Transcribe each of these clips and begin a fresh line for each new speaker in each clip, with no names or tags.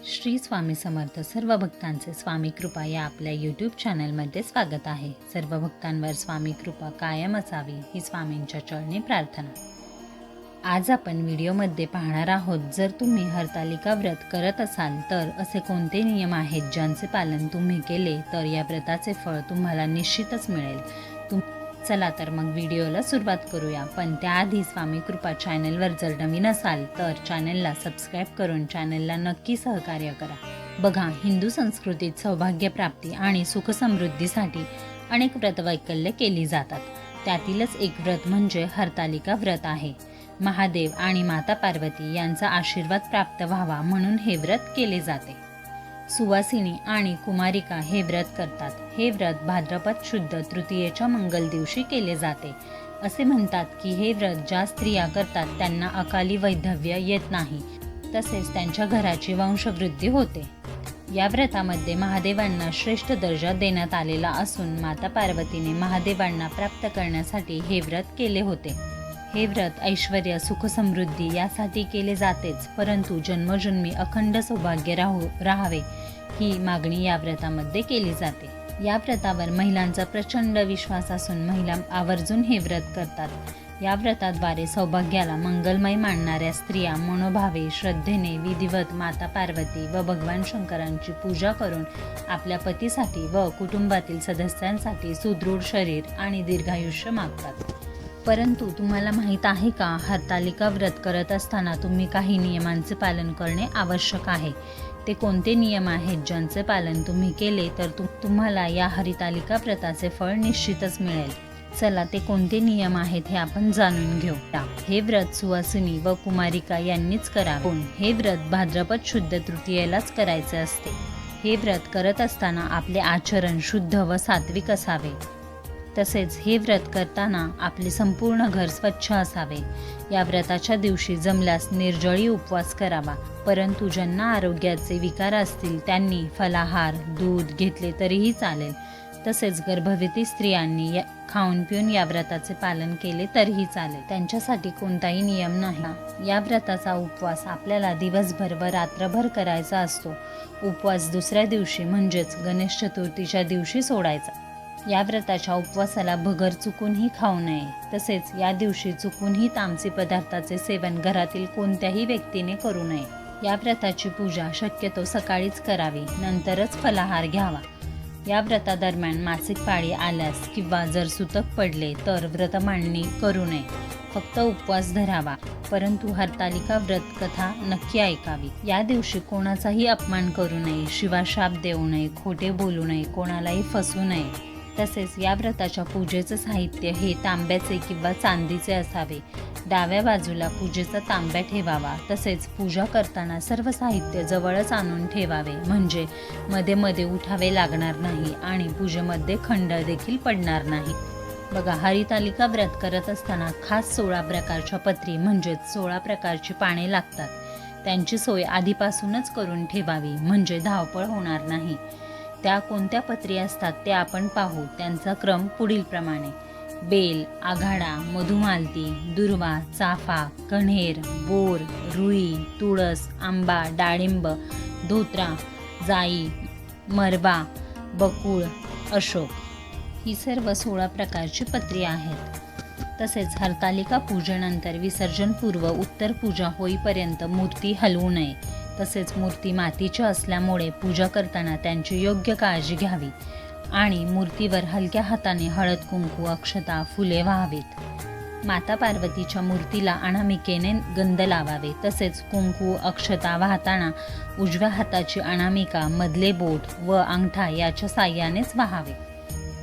श्री स्वामी समर्थ. सर्व भक्तांचे स्वामी कृपा या आपल्या यूट्यूब चॅनलमध्ये स्वागत आहे. सर्व भक्तांवर स्वामी कृपा कायम असावी ही स्वामींच्या चरणी प्रार्थना. आज आपण व्हिडिओमध्ये पाहणार आहोत, जर तुम्ही हरतालिका व्रत करत असाल तर असे कोणते नियम आहेत ज्यांचे पालन तुम्ही केले तर या व्रताचे फळ तुम्हाला निश्चितच मिळेल. चला तर मग व्हिडिओला सुरुवात करूया. पण त्याआधी स्वामी कृपा चॅनलवर जर नवीन असाल तर चॅनलला सबस्क्राईब करून चॅनलला नक्की सहकार्य करा. बघा, हिंदू संस्कृतीत सौभाग्य प्राप्ती आणि सुखसमृद्धीसाठी अनेक व्रतवैकल्ये केली जातात. त्यातीलच एक व्रत म्हणजे हरतालिका व्रत आहे. महादेव आणि माता पार्वती यांचा आशीर्वाद प्राप्त व्हावा म्हणून हे व्रत केले जाते. सुवासिनी आणि कुमारिका हे व्रत करतात. हे व्रत भाद्रपद शुद्ध तृतीयेच्या मंगल दिवशी केले जाते. असे म्हणतात की हे व्रत ज्या स्त्रिया करतात त्यांना अकाली वैधव्य येत नाही, तसेच त्यांच्या घराची वंशवृद्धी होते. या व्रतामध्ये महादेवांना श्रेष्ठ दर्जा देण्यात आलेला असून माता पार्वतीने महादेवांना प्राप्त करण्यासाठी हे व्रत केले होते. हे व्रत ऐश्वर्य सुखसमृद्धी यासाठी केले जातेच, परंतु जन्मजन्मी अखंड सौभाग्य राहावे ही मागणी या व्रतामध्ये केली जाते. या व्रतावर महिलांचा प्रचंड विश्वास असून महिला आवर्जून हे व्रत करतात. या व्रताद्वारे सौभाग्याला मंगलमय मानणाऱ्या स्त्रिया मनोभावे श्रद्धेने विधिवत माता पार्वती व भगवान शंकरांची पूजा करून आपल्या पतीसाठी व कुटुंबातील सदस्यांसाठी सुदृढ शरीर आणि दीर्घायुष्य मागतात. परंतु तुम्हाला माहीत आहे का, हरतालिका व्रत करत असताना तुम्ही काही नियमांचे पालन करणे आवश्यक आहे. ते कोणते नियम आहेत ज्यांचे पालन तुम्ही केले तर तुम्हाला या हरतालिका व्रताचे फळ निश्चितच मिळेल. चला, ते कोणते नियम आहेत हे आपण जाणून घेऊ. हे व्रत सुवासिनी व कुमारिका यांनीच करावे. हे व्रत भाद्रपद शुद्ध तृतीयेलाच करायचे असते. हे व्रत करत असताना आपले आचरण शुद्ध व सात्विक असावे. तसेच हे व्रत करताना आपले संपूर्ण घर स्वच्छ असावे. या व्रताच्या दिवशी जमल्यास निर्जळी उपवास करावा. परंतु ज्यांना आरोग्याचे विकार असतील त्यांनी फलाहार दूध घेतले तरीही चालेल. तसेच गर्भवती स्त्रियांनी खाऊन पिऊन या व्रताचे पालन केले तरीही चालेल. त्यांच्यासाठी कोणताही नियम नाही. या व्रताचा उपवास आपल्याला दिवसभर व रात्रभर करायचा असतो. उपवास दुसऱ्या दिवशी म्हणजेच गणेश चतुर्थीच्या दिवशी सोडायचा. या व्रताच्या उपवासाला भगर चुकूनही खाऊ नये. तसेच या दिवशी चुकूनही तामसी पदार्थाचे सेवन घरातील कोणत्याही व्यक्तीने करू नये. या व्रताची पूजा शक्यतो सकाळीच करावी, नंतरच फलाहार घ्यावा. या व्रतादरम्यान मासिक पाळी आल्यास किंवा जर सुतक पडले तर व्रतमांडणी करू नये, फक्त उपवास धरावा. परंतु हरतालिका व्रत कथा नक्की ऐकावी. या दिवशी कोणाचाही अपमान करू नये, शिवाशाप देऊ नये, खोटे बोलू नये, कोणालाही फसवू नये. तसेच या व्रताच्या पूजेचं साहित्य हे तांब्याचे किंवा चांदीचे असावे. डाव्या बाजूला पूजेचा तांब्या ठेवावा. तसेच पूजा करताना सर्व साहित्य जवळच आणून ठेवावे, म्हणजे मध्ये मध्ये उठावे लागणार नाही आणि पूजेमध्ये खंड देखील पडणार नाही. बघा, हरतालिका व्रत करत असताना खास 16 प्रकारच्या पत्री म्हणजेच 16 प्रकारची पाने लागतात. त्यांची सोय आधीपासूनच करून ठेवावी, म्हणजे धावपळ होणार नाही. त्या कोणत्या पत्री असतात ते आपण पाहू. त्यांचा क्रम पुढील प्रमाणे: बेल, आघाडा, मधुमालती, दुर्वा, चाफा, कण्हेर, बोर, रुई, तुळस, आंबा, डाळिंब, धोत्रा, जाई, मरबा, बकुळ, अशोक ही सर्व 16 प्रकारची पत्री आहेत. तसेच हरतालिका पूजेनंतर विसर्जनपूर्व उत्तर पूजा होईपर्यंत मूर्ती हलवू नये. तसेच मूर्ती मातीच्या असल्यामुळे पूजा करताना त्यांची योग्य काळजी घ्यावी आणि मूर्तीवर हलक्या हाताने हळद कुंकू अक्षता फुले व्हावीत. माता पार्वतीच्या मूर्तीला अनामिकेने गंध लावावे. तसेच कुंकू अक्षता वाहताना उजव्या हाताची अनामिका, मधले बोट व अंगठा याच्या साह्यानेच वाहावे.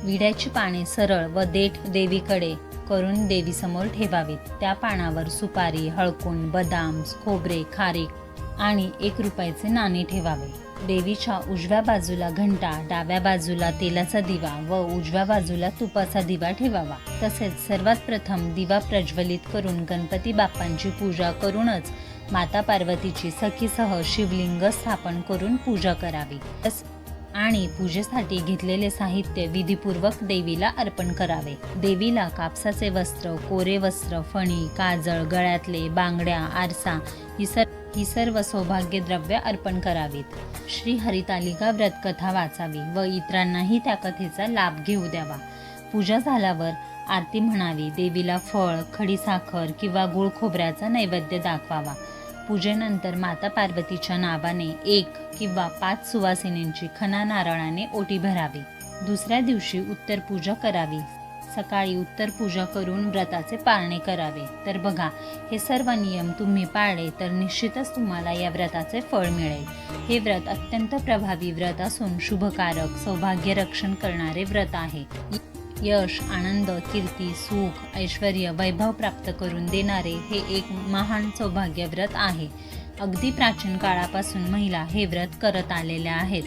विड्याची पाने सरळ व देठ देवीकडे करून देवीसमोर ठेवावीत. त्या पानावर सुपारी, हळकुंड, बदाम, खोबरे, खारीक आणि 1 रुपयाचे नाणे ठेवावे. देवीच्या उजव्या बाजूला घंटा, डाव्या बाजूला तेलाचा दिवा व उजव्या बाजूला तुपाचा दिवा ठेवावा. तसेच सर्वात प्रथम दिवा प्रज्वलित करून गणपती बाप्पांची पूजा करूनच माता पार्वतीची सखीसह शिवलिंग स्थापन करून पूजा करावी आणि पूजेसाठी घेतलेले साहित्य विधीपूर्वक देवीला अर्पण करावे. देवीला कापसाचे वस्त्र, कोरे वस्त्र, फणी, काजळ, गळ्यातले, बांगड्या, आरसा ही सर्व सौभाग्य द्रव्य अर्पण करावीत. श्री हरितालिका व्रत कथा वाचावी व इतरांनाही त्या कथेचा लाभ घेऊ द्यावा. पूजा झाल्यावर आरती म्हणावी. देवीला फळ, खडीसाखर किंवा गुळ खोबऱ्याचा नैवेद्य दाखवावा. पूजेनंतर माता पार्वतीच्या नावाने 1 किंवा 5 सुवासिनींची खणा नारळाने ओटी भरावी. दुसऱ्या दिवशी उत्तर पूजा करावी. सकाळी उत्तर पूजा करून व्रताचे पाळणे करावे. तर बघा, हे सर्व नियम तुम्ही पाळले तर निश्चितच तुम्हाला या व्रताचे फळ मिळेल. हे व्रत अत्यंत प्रभावी व्रत असून शुभकारक, सौभाग्य रक्षण करणारे व्रत आहे. यश, आनंद, कीर्ती, सुख, ऐश्वर्य, वैभव प्राप्त करून देणारे हे एक महान सौभाग्य व्रत आहे. अगदी प्राचीन काळापासून महिला हे व्रत करत आलेल्या आहेत.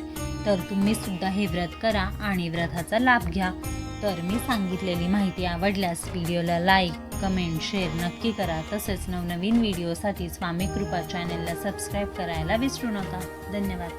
तर तुम्ही सुद्धा हे व्रत करा आणि व्रताचा लाभ घ्या. तर मी सांगितलेली माहिती आवडल्यास व्हिडिओला लाईक, कमेंट, शेअर नक्की करा. तसेच नवनवीन व्हिडिओसाठी स्वामी कृपा चॅनलला सबस्क्राईब करायला विसरू नका. धन्यवाद.